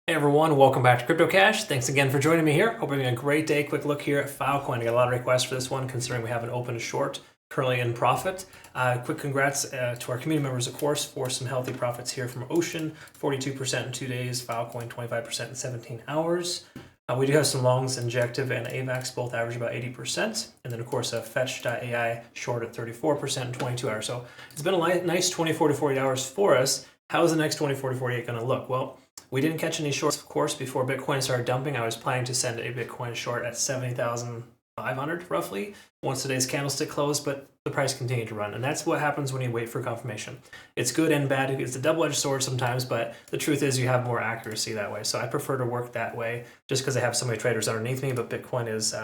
Hey everyone, welcome back to Crypto Cash. Thanks again for joining me here. Hope you're having a great day. Quick look here at Filecoin. I got a lot of requests for this one considering we haven't opened a short, currently in profit. Quick congrats to our community members, of course, for some healthy profits here from Ocean, 42% in 2 days, Filecoin 25% in 17 hours. We do have some longs, Injective and AVAX, both average about 80%. And then, of course, a Fetch.ai short at 34% in 22 hours. So it's been a nice 24 to 48 hours for us. How is the next 24 to 48 going to look? Well, we didn't catch any shorts, of course, before Bitcoin started dumping. I was planning to send a Bitcoin short at 70,500 roughly once today's candlestick closed, but the price continued to run. And that's what happens when you wait for confirmation. It's good and bad. It's a double-edged sword sometimes, but the truth is you have more accuracy that way. So I prefer to work that way just because I have so many traders underneath me, but Bitcoin is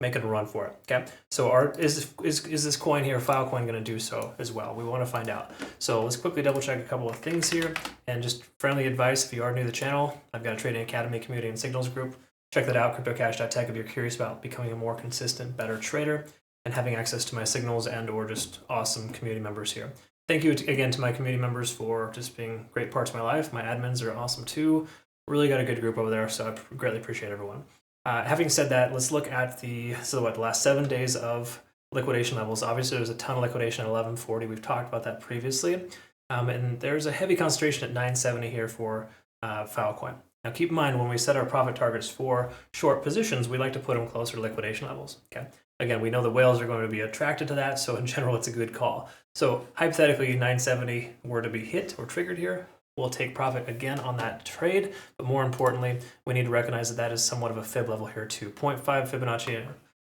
making a run for it. Okay, so is this coin here, Filecoin, going to do so as well? We want to find out. So let's quickly double check a couple of things here, and just friendly advice if you are new to the channel. I've got a trading academy, community, and signals group. Check that out, cryptocash.tech, if you're curious about becoming a more consistent, better trader and having access to my signals and or just awesome community members here. Thank you again to my community members for just being great parts of my life. My admins are awesome too. Really got a good group over there, so I greatly appreciate everyone. Having said that, let's look at the last 7 days of liquidation levels. Obviously, there's a ton of liquidation at 1140. We've talked about that previously. And there's a heavy concentration at 970 here for Filecoin. Now, keep in mind, when we set our profit targets for short positions, we like to put them closer to liquidation levels. Okay. Again, we know the whales are going to be attracted to that, so in general, it's a good call. So hypothetically, 970 were to be hit or triggered here, we'll take profit again on that trade, but more importantly, we need to recognize that that is somewhat of a fib level here too. 0.5 Fibonacci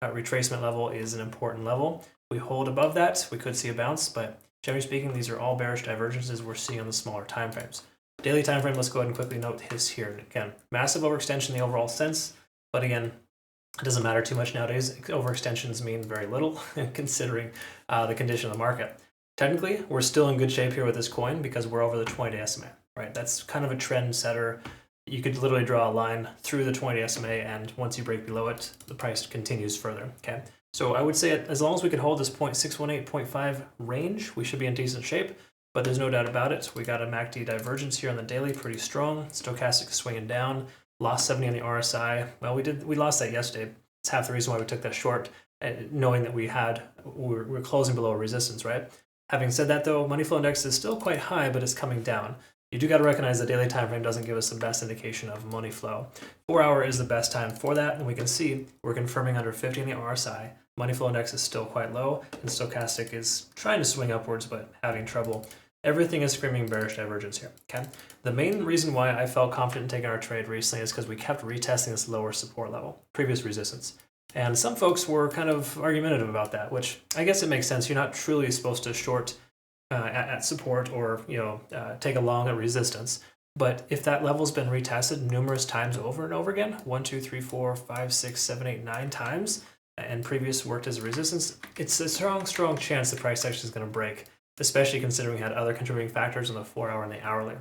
retracement level is an important level. We hold above that, we could see a bounce, but generally speaking, these are all bearish divergences we're seeing on the smaller time frames. Daily time frame, let's go ahead and quickly note his here. Again, massive overextension in the overall sense, but again, it doesn't matter too much nowadays. Overextensions mean very little considering the condition of the market. Technically, we're still in good shape here with this coin because we're over the 20-day SMA, right? That's kind of a trend setter. You could literally draw a line through the 20-day SMA, and once you break below it, the price continues further, okay? So I would say as long as we could hold this 0.618, 0.5 range, we should be in decent shape, but there's no doubt about it. We got a MACD divergence here on the daily, pretty strong. Stochastic swinging down, lost 70 on the RSI. Well, we lost that yesterday. It's half the reason why we took that short, knowing that we're closing below a resistance, right? Having said that, though, money flow index is still quite high, but it's coming down. You do got to recognize the daily time frame doesn't give us the best indication of money flow. 4 hour is the best time for that, and we can see we're confirming under 50 on the RSI. Money flow index is still quite low, and stochastic is trying to swing upwards, but having trouble. Everything is screaming bearish divergence here. Okay. The main reason why I felt confident in taking our trade recently is because we kept retesting this lower support level, previous resistance. And some folks were kind of argumentative about that, which I guess it makes sense. You're not truly supposed to short at support or take a long at resistance. But if that level's been retested numerous times over and over again, 1, 2, 3, 4, 5, 6, 7, 8, 9 times, and previous worked as a resistance, it's a strong chance the price actually is going to break, especially considering we had other contributing factors on the 4 hour and the hourly.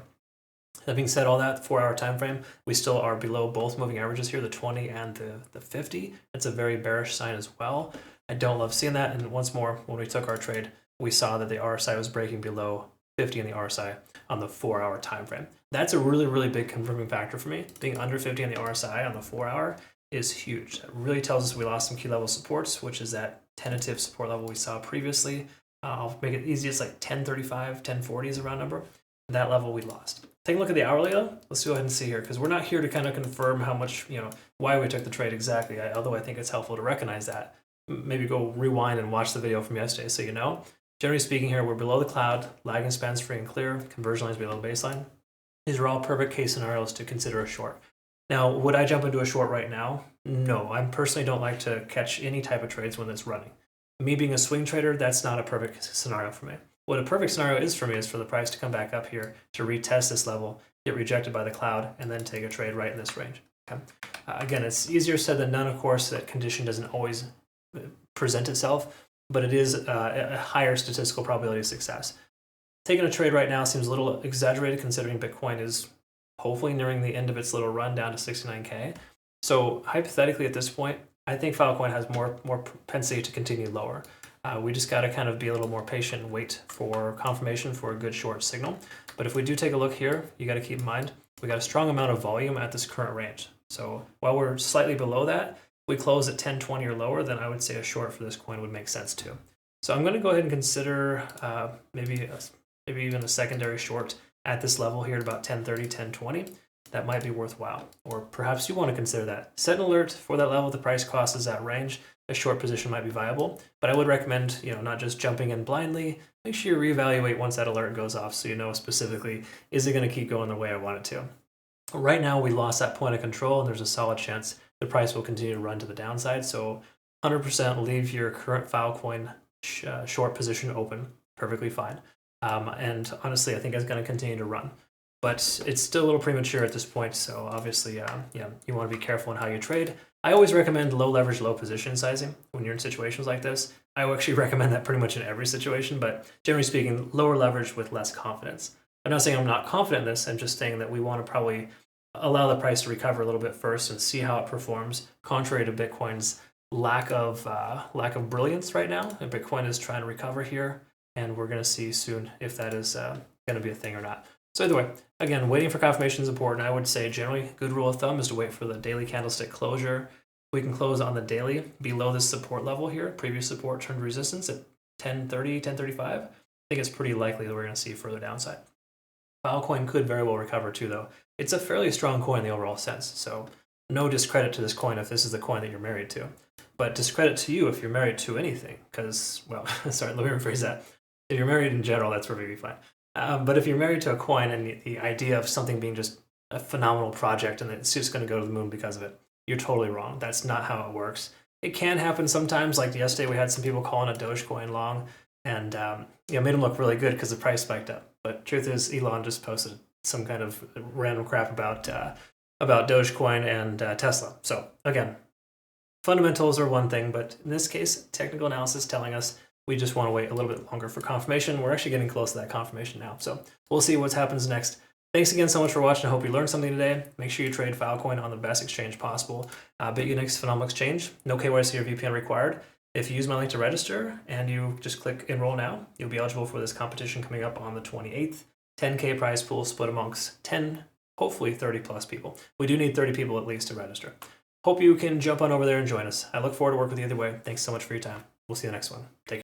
That being said, all that 4 hour time frame, we still are below both moving averages here, the 20 and the 50. It's a very bearish sign as well. I don't love seeing that. And once more, when we took our trade, we saw that the RSI was breaking below 50 in the RSI on the 4 hour time frame. That's a really big confirming factor for me. Being under 50 on the RSI on the 4 hour is huge. That really tells us we lost some key level supports, which is that tentative support level we saw previously. I'll make it easy. It's like 1035, 1040 is a round number. That level we lost. Take a look at the hourly though. Let's go ahead and see here, because we're not here to kind of confirm how much, why we took the trade exactly, although I think it's helpful to recognize that. Maybe go rewind and watch the video from yesterday so you know. Generally speaking here, we're below the cloud, lagging spans free and clear, conversion lines below baseline. These are all perfect case scenarios to consider a short. Now, would I jump into a short right now? No, I personally don't like to catch any type of trades when it's running. Me being a swing trader, that's not a perfect scenario for me. What a perfect scenario is for me is for the price to come back up here to retest this level, get rejected by the cloud, and then take a trade right in this range. Okay? Again, it's easier said than done, of course. That condition doesn't always present itself, but it is a higher statistical probability of success. Taking a trade right now seems a little exaggerated considering Bitcoin is hopefully nearing the end of its little run down to 69K. So hypothetically at this point, I think Filecoin has more propensity to continue lower. We just got to kind of be a little more patient and wait for confirmation for a good short signal. But if we do take a look here, you got to keep in mind We got a strong amount of volume at this current range. So while we're slightly below that, if we close at 1020 or lower, then I would say a short for this coin would make sense too. So I'm going to go ahead and consider maybe even a secondary short at this level here at about 1030, 1020. That might be worthwhile. Or perhaps you want to consider that. Set an alert for that level. The price cost is that range. A short position might be viable. But I would recommend, not just jumping in blindly. Make sure you reevaluate once that alert goes off so you know specifically, is it going to keep going the way I want it to? Right now, we lost that point of control, and there's a solid chance the price will continue to run to the downside. So 100% leave your current Filecoin short position open. Perfectly fine. And honestly, I think it's going to continue to run. But it's still a little premature at this point, so obviously, you want to be careful in how you trade. I always recommend low leverage, low position sizing when you're in situations like this. I actually recommend that pretty much in every situation, but generally speaking, lower leverage with less confidence. I'm not saying I'm not confident in this, I'm just saying that we want to probably allow the price to recover a little bit first and see how it performs, contrary to Bitcoin's lack of brilliance right now. And Bitcoin is trying to recover here, and we're going to see soon if that is going to be a thing or not. So either way, again, waiting for confirmation is important. I would say generally, good rule of thumb is to wait for the daily candlestick closure. We can close on the daily below this support level here. Previous support turned resistance at 1030, 1035. I think it's pretty likely that we're going to see further downside. Filecoin could very well recover too, though. It's a fairly strong coin in the overall sense, so no discredit to this coin if this is the coin that you're married to. But discredit to you if you're married to anything, because, well, sorry, let me rephrase that. If you're married in general, that's perfectly fine. But if you're married to a coin and the idea of something being just a phenomenal project and it's just going to go to the moon because of it, you're totally wrong. That's not how it works. It can happen sometimes. Like yesterday, we had some people calling a Dogecoin long, and made them look really good because the price spiked up. But truth is, Elon just posted some kind of random crap about Dogecoin and Tesla. So again, fundamentals are one thing, but in this case, technical analysis telling us we just want to wait a little bit longer for confirmation. We're actually getting close to that confirmation now. So we'll see what happens next. Thanks again so much for watching. I hope you learned something today. Make sure you trade Filecoin on the best exchange possible. Bitunix, phenomenal exchange. No KYC or VPN required. If you use my link to register and you just click enroll now, you'll be eligible for this competition coming up on the 28th. 10K prize pool split amongst 10, hopefully 30 plus people. We do need 30 people at least to register. Hope you can jump on over there and join us. I look forward to working with you either way. Thanks so much for your time. We'll see you next one. Take care.